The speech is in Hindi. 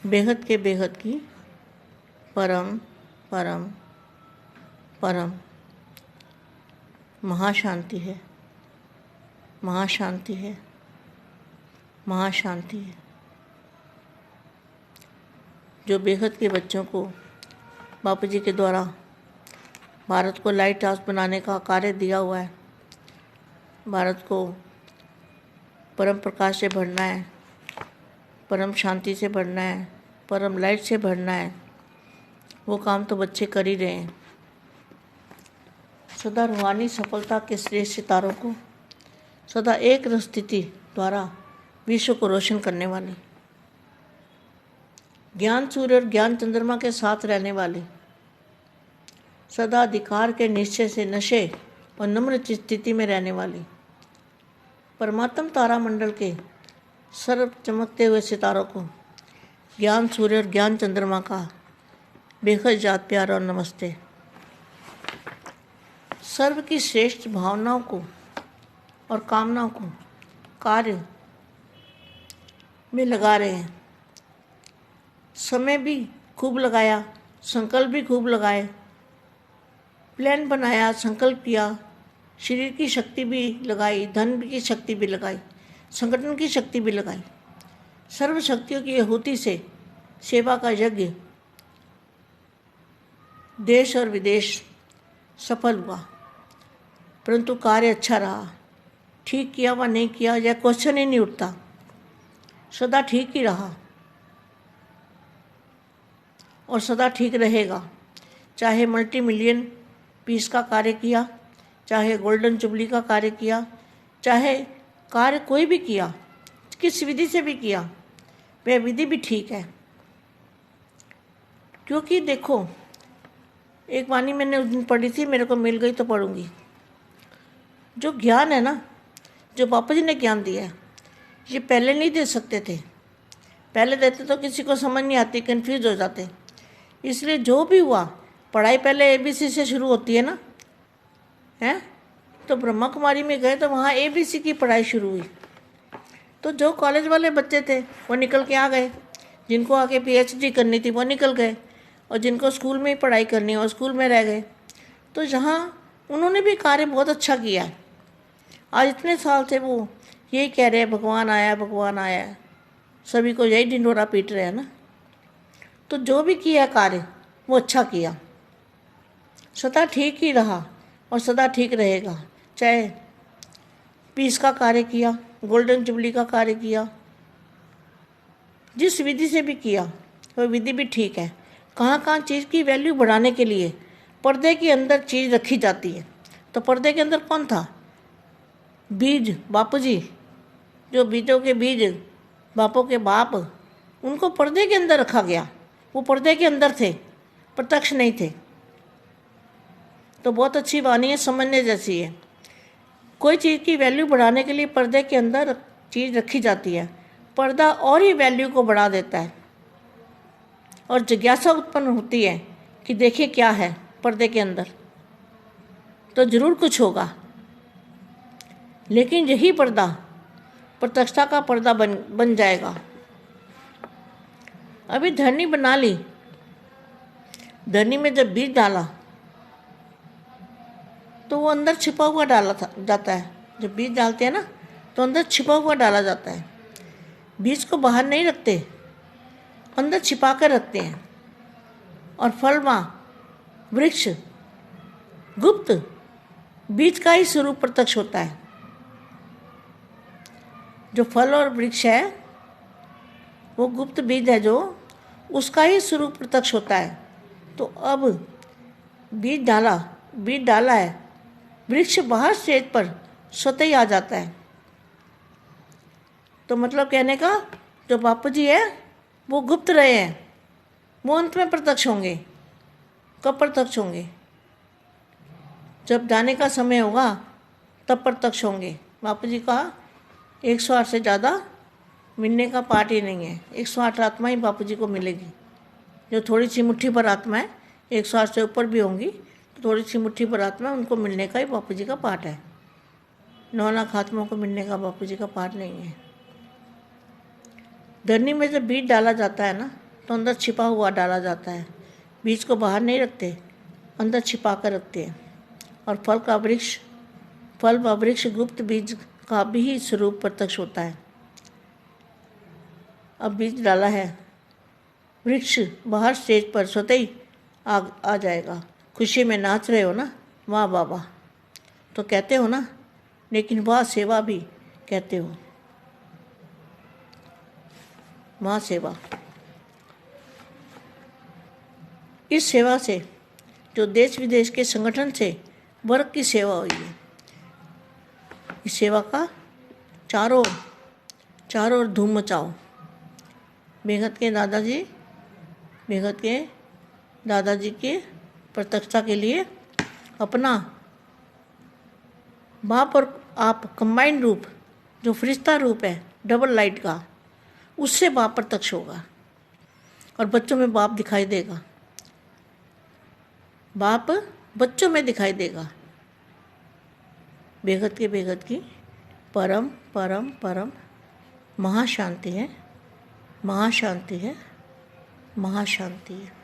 बेहद के बेहद की परम परम परम महाशांति है, महाशांति है, महाशांति है। जो बेहद के बच्चों को बापू जी के द्वारा भारत को लाइट हाउस बनाने का कार्य दिया हुआ है, भारत को परम प्रकाश से भरना है, परम शांति से भरना है, परम लाइट से भरना है, वो काम तो बच्चे कर ही रहे हैं। सदा रूहानी सफलता के श्रेष्ठ सितारों को सदा एक स्थिति द्वारा विश्व को रोशन करने वाले, ज्ञान सूर्य और ज्ञान चंद्रमा के साथ रहने वाले, सदा अधिकार के निश्चय से नशे और नम्र स्थिति में रहने वाले, परमात्म तारा मंडल के सर्व चमकते हुए सितारों को ज्ञान सूर्य और ज्ञान चंद्रमा का बेहद याद प्यार और नमस्ते। सर्व की श्रेष्ठ भावनाओं को और कामनाओं को कार्य में लगा रहे हैं। समय भी खूब लगाया, संकल्प भी खूब लगाए, प्लान बनाया, संकल्प किया, शरीर की शक्ति भी लगाई, धन की शक्ति भी लगाई, संगठन की शक्ति भी लगाई। सर्व शक्तियों की आहुति से सेवा का यज्ञ देश और विदेश सफल हुआ, परंतु कार्य अच्छा रहा। ठीक किया व नहीं किया यह क्वेश्चन ही नहीं उठता, सदा ठीक ही रहा और सदा ठीक रहेगा। चाहे मल्टी मिलियन पीस का कार्य किया, चाहे गोल्डन जुबली का कार्य किया, चाहे कार्य कोई भी किया, किस विधि से भी किया, वह विधि भी ठीक है। क्योंकि देखो, एक वाणी मैंने उस दिन पढ़ी थी, मेरे को मिल गई तो पढ़ूंगी। जो ज्ञान है ना, जो बापू जी ने ज्ञान दिया है, ये पहले नहीं दे सकते थे। पहले देते तो किसी को समझ नहीं आती, कंफ्यूज हो जाते। इसलिए जो भी हुआ, पढ़ाई पहले ABC से शुरू होती है ना, हैं? तो ब्रह्मा कुमारी में गए तो वहाँ ABC की पढ़ाई शुरू हुई। तो जो कॉलेज वाले बच्चे थे वो निकल के आ गए, जिनको आगे PhD करनी थी वो निकल गए, और जिनको स्कूल में ही पढ़ाई करनी है वो स्कूल में रह गए। तो यहाँ उन्होंने भी कार्य बहुत अच्छा किया है। आज इतने साल से वो यही कह रहे हैं, भगवान आया, भगवान आया, सभी को यही ढिंढोरा पीट रहे हैं ना। तो जो भी किया कार्य वो अच्छा किया, सदा ठीक ही रहा और सदा ठीक रहेगा। चाहे पीस का कार्य किया, गोल्डन जुबली का कार्य किया, जिस विधि से भी किया वो विधि भी ठीक है। कहाँ कहाँ चीज़ की वैल्यू बढ़ाने के लिए पर्दे के अंदर चीज़ रखी जाती है। तो पर्दे के अंदर कौन था? बीज, बापू जी। जो बीजों के बीज, बापों के बाप, उनको पर्दे के अंदर रखा गया। वो पर्दे के अंदर थे, प्रत्यक्ष नहीं थे। तो बहुत अच्छी वाणी है, समझने जैसी है। कोई चीज़ की वैल्यू बढ़ाने के लिए पर्दे के अंदर चीज़ रखी जाती है। पर्दा और ही वैल्यू को बढ़ा देता है, और जिज्ञासा उत्पन्न होती है कि देखिए क्या है पर्दे के अंदर, तो ज़रूर कुछ होगा। लेकिन यही पर्दा प्रत्यक्षता का पर्दा बन जाएगा। अभी धरनी बना ली, धरनी में जब बीज डाला तो वो अंदर छिपा हुआ जाता है। जब बीज डालते हैं ना तो अंदर छिपा हुआ डाला जाता है। बीज को बाहर नहीं रखते, अंदर छिपा कर रखते हैं। और फलवा वृक्ष गुप्त बीज का ही स्वरूप प्रत्यक्ष होता है। जो फल और वृक्ष है वो गुप्त बीज है, जो उसका ही स्वरूप प्रत्यक्ष होता है। तो अब बीज डाला है, वृक्ष बाहर स्टेज पर स्वतः ही आ जाता है। तो मतलब कहने का, जो बापू जी है वो गुप्त रहे हैं, वो अंत में प्रत्यक्ष होंगे। कब प्रत्यक्ष होंगे? जब जाने का समय होगा तब प्रत्यक्ष होंगे। बापू जी का 108 से ज़्यादा मिलने का पार्ट ही नहीं है। 108 आत्मा ही बापू जी को मिलेगी। जो थोड़ी सी मुट्ठी भर आत्मा है, 108 से ऊपर भी होंगी, तो थोड़ी सी मुट्ठी भर आत्मा, उनको मिलने का ही बापू जी का पार्ट है। 9 लाख आत्माओं को मिलने का बापू जी का पार्ट नहीं है। धरनी में जब बीज डाला जाता है ना, तो अंदर छिपा हुआ डाला जाता है। बीज को बाहर नहीं रखते, अंदर छिपा कर रखते हैं। और फल व वृक्ष गुप्त बीज का भी स्वरूप प्रत्यक्ष होता है। अब बीज डाला है, वृक्ष बाहर स्टेज पर स्वतः ही आ जाएगा। खुशी में नाच रहे हो ना, वाह वाह वाह तो कहते हो ना, लेकिन वाह सेवा भी कहते हो, वाह सेवा। इस सेवा से जो देश विदेश के संगठन से वर्ग की सेवा हुई है, इस सेवा का चारों ओर धूम मचाओ। बेगत के दादाजी के प्रत्यक्षता के लिए अपना बाप और आप कंबाइंड रूप, जो फरिश्ता रूप है डबल लाइट का, उससे बाप प्रत्यक्ष होगा और बच्चों में बाप दिखाई देगा। बाप बच्चों में दिखाई देगा। बेगत की परम परम परम महाशांति है, महाशांति है, महाशांति है।